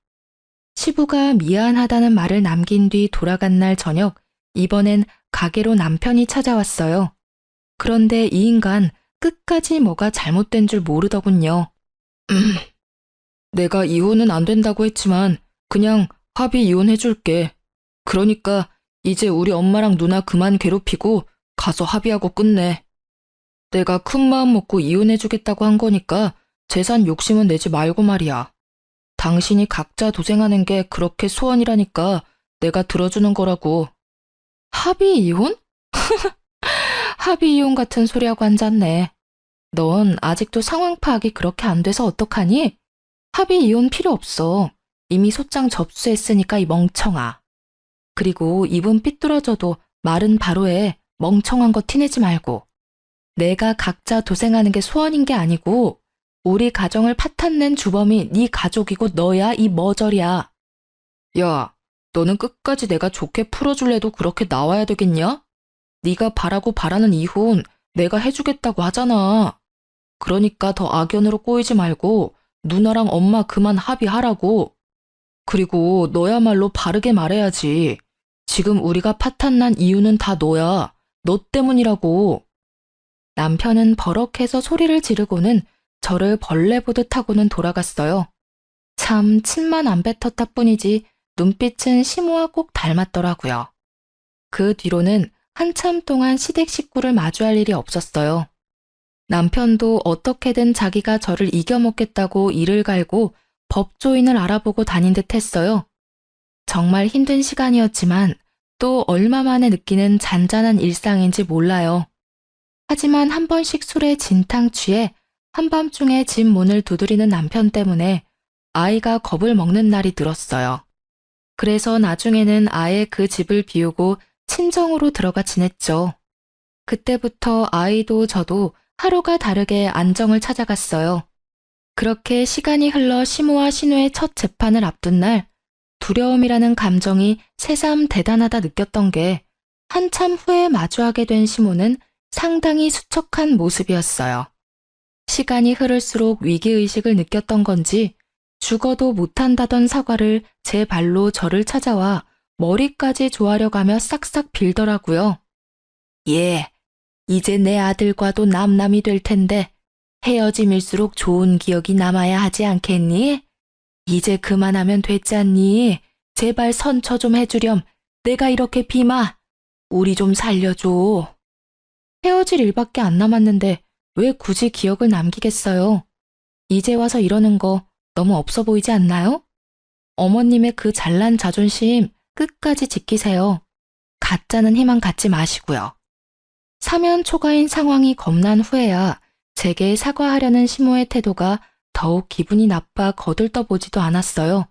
S1: 시부가 미안하다는 말을 남긴 뒤 돌아간 날 저녁, 이번엔 가게로 남편이 찾아왔어요. 그런데 이 인간 끝까지 뭐가 잘못된 줄 모르더군요. 내가 이혼은 안 된다고 했지만 그냥 합의 이혼해줄게. 그러니까 이제 우리 엄마랑 누나 그만 괴롭히고 가서 합의하고 끝내. 내가 큰 마음 먹고 이혼해주겠다고 한 거니까 재산 욕심은 내지 말고 말이야. 당신이 각자 도생하는 게 그렇게 소원이라니까 내가 들어주는 거라고. 합의 이혼? 합의 이혼 같은 소리하고 앉았네. 넌 아직도 상황 파악이 그렇게 안 돼서 어떡하니? 합의 이혼 필요 없어. 이미 소장 접수했으니까 이 멍청아. 그리고 입은 삐뚤어져도 말은 바로 해. 멍청한 거 티내지 말고. 내가 각자 도생하는 게 소원인 게 아니고 우리 가정을 파탄낸 주범이 네 가족이고 너야 이 머저리야. 야, 너는 끝까지 내가 좋게 풀어줄래도 그렇게 나와야 되겠냐? 네가 바라고 바라는 이혼 내가 해주겠다고 하잖아. 그러니까 더 악연으로 꼬이지 말고 누나랑 엄마 그만 합의하라고. 그리고 너야말로 바르게 말해야지. 지금 우리가 파탄난 이유는 다 너야. 너 때문이라고. 남편은 버럭해서 소리를 지르고는 저를 벌레 보듯 하고는 돌아갔어요. 참 침만 안 뱉었다 뿐이지 눈빛은 시모와 꼭 닮았더라고요. 그 뒤로는 한참 동안 시댁 식구를 마주할 일이 없었어요. 남편도 어떻게든 자기가 저를 이겨먹겠다고 이를 갈고 법조인을 알아보고 다닌 듯 했어요. 정말 힘든 시간이었지만 또 얼마 만에 느끼는 잔잔한 일상인지 몰라요. 하지만 한 번씩 술에 진탕 취해 한밤중에 집 문을 두드리는 남편 때문에 아이가 겁을 먹는 날이 들었어요. 그래서 나중에는 아예 그 집을 비우고 친정으로 들어가 지냈죠. 그때부터 아이도 저도 하루가 다르게 안정을 찾아갔어요. 그렇게 시간이 흘러 시모와 신우의 첫 재판을 앞둔 날, 두려움이라는 감정이 새삼 대단하다 느꼈던 게 한참 후에 마주하게 된 시모는 상당히 수척한 모습이었어요. 시간이 흐를수록 위기의식을 느꼈던 건지 죽어도 못한다던 사과를 제 발로 저를 찾아와 머리까지 조아려 가며 싹싹 빌더라고요. 예, 이제 내 아들과도 남남이 될 텐데 헤어짐일수록 좋은 기억이 남아야 하지 않겠니? 이제 그만하면 됐잖니. 제발 선처 좀 해주렴. 내가 이렇게 비마. 우리 좀 살려줘. 헤어질 일밖에 안 남았는데 왜 굳이 기억을 남기겠어요? 이제 와서 이러는 거 너무 없어 보이지 않나요? 어머님의 그 잘난 자존심 끝까지 지키세요. 가짜는 희망 갖지 마시고요. 사면 초가인 상황이 겁난 후에야 제게 사과하려는 시모의 태도가 더욱 기분이 나빠 거들떠보지도 않았어요.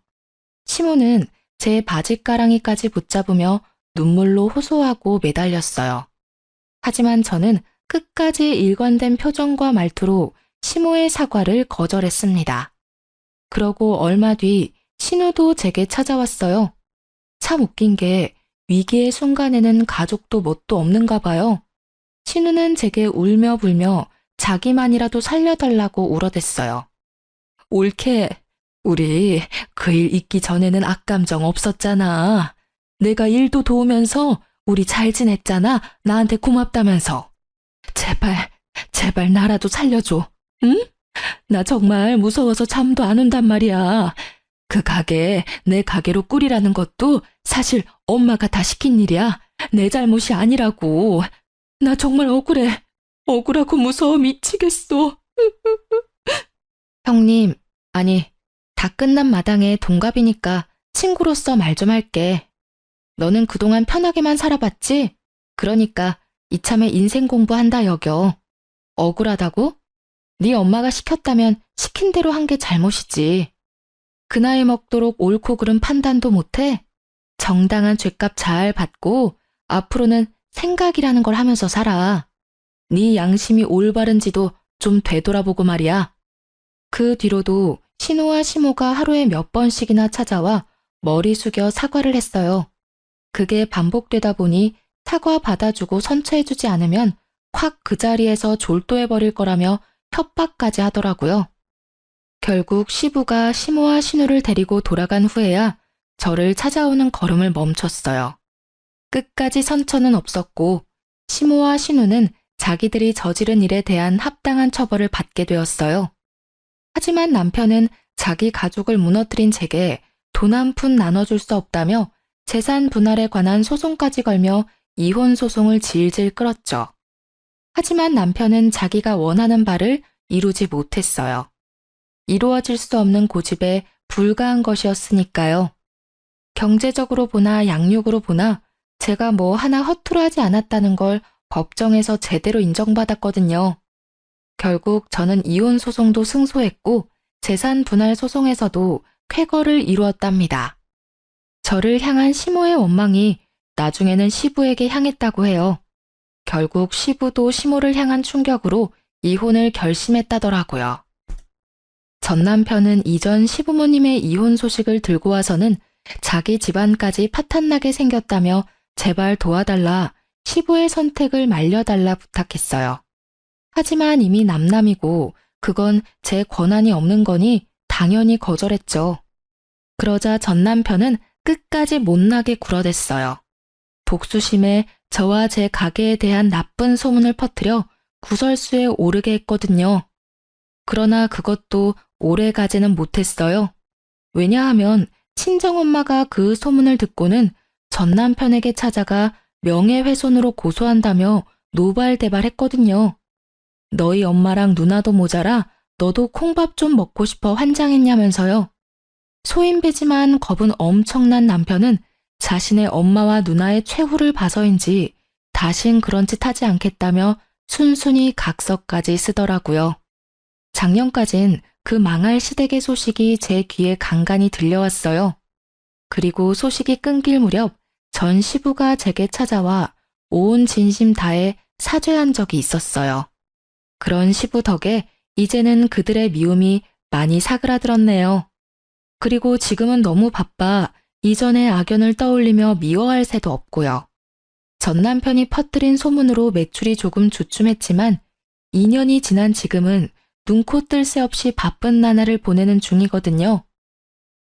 S1: 시모는 제 바지가랑이까지 붙잡으며 눈물로 호소하고 매달렸어요. 하지만 저는 끝까지 일관된 표정과 말투로 시모의 사과를 거절했습니다. 그러고 얼마 뒤 신우도 제게 찾아왔어요. 참 웃긴 게 위기의 순간에는 가족도 뭣도 없는가 봐요. 신우는 제게 울며 불며 자기만이라도 살려달라고 울어댔어요. 옳게, 우리 그 일 있기 전에는 악감정 없었잖아. 내가 일도 도우면서 우리 잘 지냈잖아. 나한테 고맙다면서. 제발 나라도 살려줘. 응? 나 정말 무서워서 잠도 안 온단 말이야. 그 가게 내 가게로 꾸리라는 것도 사실 엄마가 다 시킨 일이야. 내 잘못이 아니라고. 나 정말 억울해. 억울하고 무서워 미치겠어. 형님, 아니, 다 끝난 마당에 동갑이니까 친구로서 말 좀 할게. 너는 그동안 편하게만 살아봤지? 그러니까 이참에 인생 공부한다 여겨. 억울하다고? 네 엄마가 시켰다면 시킨 대로 한 게 잘못이지. 그 나이 먹도록 옳고 그른 판단도 못해? 정당한 죗값 잘 받고 앞으로는 생각이라는 걸 하면서 살아. 네 양심이 올바른지도 좀 되돌아보고 말이야. 그 뒤로도 신우와 시모가 하루에 몇 번씩이나 찾아와 머리 숙여 사과를 했어요. 그게 반복되다 보니 사과 받아주고 선처해주지 않으면 확 그 자리에서 졸도해버릴 거라며 협박까지 하더라고요. 결국 시부가 시모와 신우를 데리고 돌아간 후에야 저를 찾아오는 걸음을 멈췄어요. 끝까지 선처는 없었고 시모와 신우는 자기들이 저지른 일에 대한 합당한 처벌을 받게 되었어요. 하지만 남편은 자기 가족을 무너뜨린 제게 돈 한 푼 나눠줄 수 없다며 재산 분할에 관한 소송까지 걸며 이혼 소송을 질질 끌었죠. 하지만 남편은 자기가 원하는 바를 이루지 못했어요. 이루어질 수 없는 고집에 불과한 것이었으니까요. 경제적으로 보나 양육으로 보나 제가 뭐 하나 허투루 하지 않았다는 걸 법정에서 제대로 인정받았거든요. 결국 저는 이혼 소송도 승소했고 재산 분할 소송에서도 쾌거를 이루었답니다. 저를 향한 시모의 원망이 나중에는 시부에게 향했다고 해요. 결국 시부도 시모를 향한 충격으로 이혼을 결심했다더라고요. 전 남편은 이전 시부모님의 이혼 소식을 들고 와서는 자기 집안까지 파탄나게 생겼다며 제발 도와달라, 시부의 선택을 말려달라 부탁했어요. 하지만 이미 남남이고 그건 제 권한이 없는 거니 당연히 거절했죠. 그러자 전 남편은 끝까지 못나게 굴어댔어요. 복수심에 저와 제 가게에 대한 나쁜 소문을 퍼뜨려 구설수에 오르게 했거든요. 그러나 그것도 오래 가지는 못했어요. 왜냐하면 친정엄마가 그 소문을 듣고는 전 남편에게 찾아가 명예훼손으로 고소한다며 노발대발했거든요. 너희 엄마랑 누나도 모자라 너도 콩밥 좀 먹고 싶어 환장했냐면서요. 소인배지만 겁은 엄청난 남편은 자신의 엄마와 누나의 최후를 봐서인지 다신 그런 짓 하지 않겠다며 순순히 각서까지 쓰더라고요. 작년까진 그 망할 시댁의 소식이 제 귀에 간간히 들려왔어요. 그리고 소식이 끊길 무렵 전 시부가 제게 찾아와 온 진심 다해 사죄한 적이 있었어요. 그런 시부 덕에 이제는 그들의 미움이 많이 사그라들었네요. 그리고 지금은 너무 바빠 이전의 악연을 떠올리며 미워할 새도 없고요. 전 남편이 퍼뜨린 소문으로 매출이 조금 주춤했지만 2년이 지난 지금은 눈코 뜰 새 없이 바쁜 나날을 보내는 중이거든요.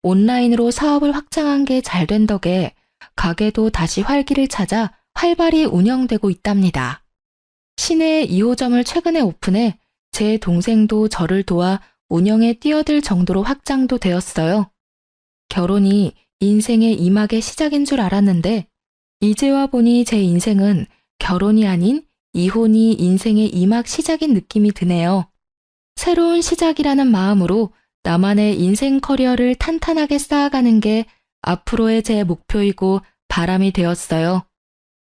S1: 온라인으로 사업을 확장한 게 잘 된 덕에 가게도 다시 활기를 찾아 활발히 운영되고 있답니다. 시내에 2호점을 최근에 오픈해 제 동생도 저를 도와 운영에 뛰어들 정도로 확장도 되었어요. 결혼이 인생의 이막의 시작인 줄 알았는데 이제와 보니 제 인생은 결혼이 아닌 이혼이 인생의 이막 시작인 느낌이 드네요. 새로운 시작이라는 마음으로 나만의 인생 커리어를 탄탄하게 쌓아가는 게 앞으로의 제 목표이고 바람이 되었어요.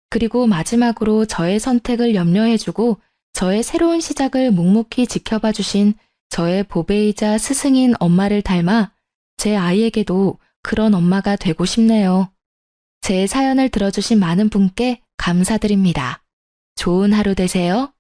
S1: 그리고 마지막으로 저의 선택을 염려해주고 저의 새로운 시작을 묵묵히 지켜봐 주신 저의 보배이자 스승인 엄마를 닮아 제 아이에게도 그런 엄마가 되고 싶네요. 제 사연을 들어주신 많은 분께 감사드립니다. 좋은 하루 되세요.